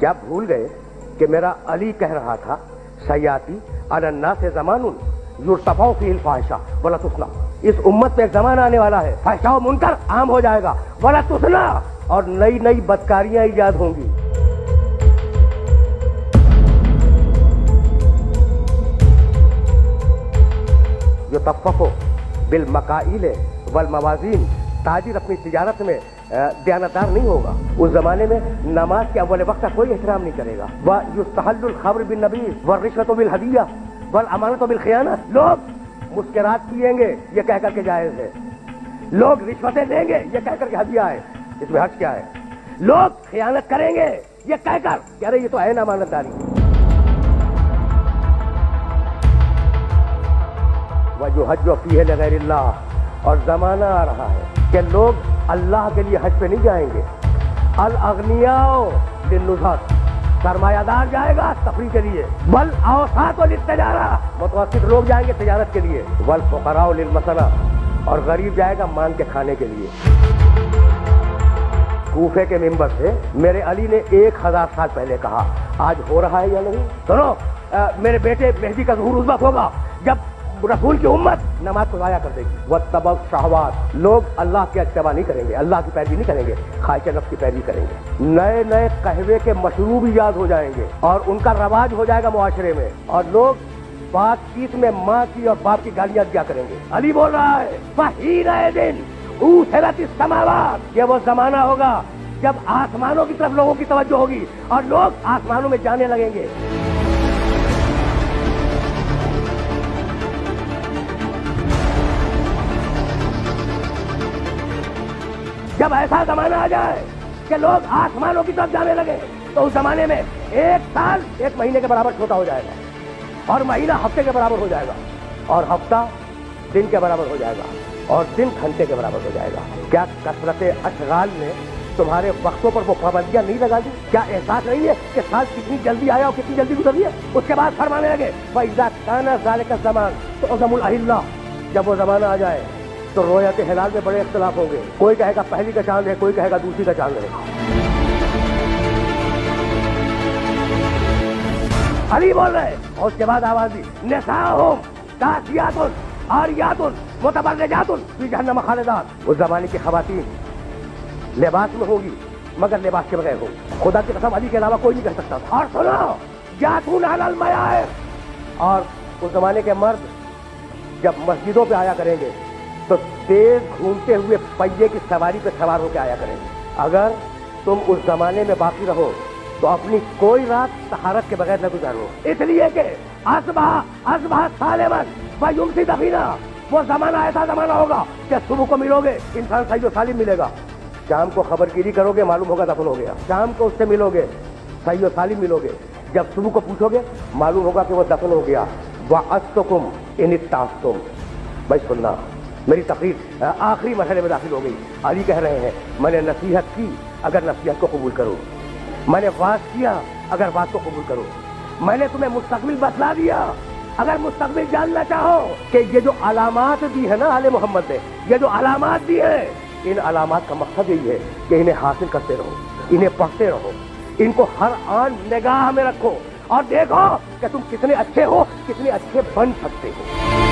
क्या भूल गए कि मेरा अली कह रहा था सयाती अनन्ना से जमानुन युर्तफा फीहिल फाहिशा वला तुस्ना। इस उम्मत पे एक जमाना आने वाला है, फाहिशा व मुनकर आम हो जाएगा, वला तुस्ना, और नई नई बदकारियां ईजाद होंगी। युतफ़फ़ु बिल मकाइल वल मवाज़ीन, ताजिर अपनी तिजारत में दयानतदार नहीं होगा। उस जमाने में नमाज के अव्वल वक्त का कोई एहतराम नहीं करेगा। व युस्तहल्लुल खब्र बिन नबी व रिश्वतु बिल हदिया वल अमानतु बिल खियाना। लोग मुस्कुरात पिएंगे ये कह करके जायज है, लोग रिश्वतें देंगे ये कह करके हदिया है, इसमें हर्ज क्या है? लोग खियानत करेंगे ये कहकर कह रहे ये तो है ना अमानतदारी। वयुहज्जु फीहि लिगैरिल्लाह, और जमाना आ रहा है कि लोग अल्लाह के लिए हज पे नहीं जाएंगे। अल अगनियाओ लिन्नुज़हत, सरमायादार जाएगा तफरीह के लिए। वल औसातो लित्तिजारा, मुतवस्सित लोग जाएंगे तिजारत के लिए। वल फुक़राओ लिलमसना, और गरीब जाएगा मांग के खाने के लिए। कूफे के मिंबर से मेरे अली ने 1000 साल पहले कहा, आज हो रहा है या नहीं? सुनो, मेरे बेटे मेहदी का ज़ुहूर उस वक्त होगा जब रसूल की उम्मत नमाज को ज़ाया कर देगी। वत्तबअ शहवात, लोग अल्लाह की इत्तिबा नहीं करेंगे, अल्लाह की पैरवी नहीं करेंगे, ख्वाहिश नफ्स की पैरवी करेंगे। नए नए कहवे के मशरूब ईजाद हो जाएंगे और उनका रवाज हो जाएगा मुआशरे में, और लोग बातचीत में माँ की और बाप की गालियां दिया करेंगे। अली बोल रहा है फ़हीन दिन उसिरतिस समावात, ये वो जमाना होगा जब आसमानों की तरफ लोगों की तवज्जो होगी और लोग आसमानों में जाने लगेंगे। जब ऐसा जमाना आ जाए कि लोग आसमानों की तरफ जाने लगे तो उस जमाने में एक साल 1 महीने के बराबर छोटा हो जाएगा, और महीना हफ्ते के बराबर हो जाएगा, और हफ्ता दिन के बराबर हो जाएगा, और दिन घंटे के बराबर हो जाएगा। क्या कसरते अशगाल ने तुम्हारे वक्तों पर वो पाबंदियां नहीं लगा दी? क्या एहसास नहीं है कि साल कितनी जल्दी आया और कितनी जल्दी गुजर गया? उसके बाद फरमाने लगे वइज़ा काना ज़ालिका ज़मान तुअज़मुल अहिल्ला, जब वो जमाना आ जाए तो रोयत हिलाल में बड़े इख्तिलाफ होंगे। कोई कहेगा पहली का चांद है, कोई कहेगा दूसरी का चांद है। अली बोल रहे, और उसके बाद आवाज दी निसाहुम कासियातुन आरियातुन मुतबर्रिजातुन फी जहन्नम खालिदात। उस जमाने की खवातीन लिबास में होगी मगर लिबास के बगैर होगी। खुदा की कसम अली के अलावा कोई नहीं कह सकता था। और सुनो, जातून अलल मयार, और उस जमाने के मर्द जब मस्जिदों पे आया करेंगे तो तेज घूमते हुए पहिए की सवारी पे सवार होकर आया करेंगे। अगर तुम उस जमाने में बाकी रहो तो अपनी कोई रात तहारत के बगैर न गुजारो, इसलिए कि असबाह सालिमन व युमसी दफीना, वो जमाना ऐसा जमाना होगा कि सुबह को मिलोगे इंसान सही सालिम मिलेगा, शाम को खबरगिरी करोगे मालूम होगा दफन हो गया, शाम को उससे मिलोगे सही सालिम मिलोगे, जब सुबह को पूछोगे मालूम होगा कि वो दफन हो गया। वअस्तुकुम इन इत्तास्तुम, भाई सुनना, मेरी तकरीर आखिरी मरहले में दाखिल हो गई। अली कह रहे हैं मैंने नसीहत की, अगर नसीहत को कबूल करो, मैंने वाज किया, अगर वाज को कबूल करो, मैंने तुम्हें मुस्तकबिल बतला दिया, अगर मुस्तकबिल जानना चाहो कि ये जो अलामात दी है ना आले मोहम्मद ने, ये जो अलामात दी है, इन अलामात का मकसद यही है कि इन्हें हासिल करते रहो, इन्हें पढ़ते रहो, इनको हर आन निगाह में रखो और देखो कि तुम कितने अच्छे हो, कितने अच्छे बन सकते हो।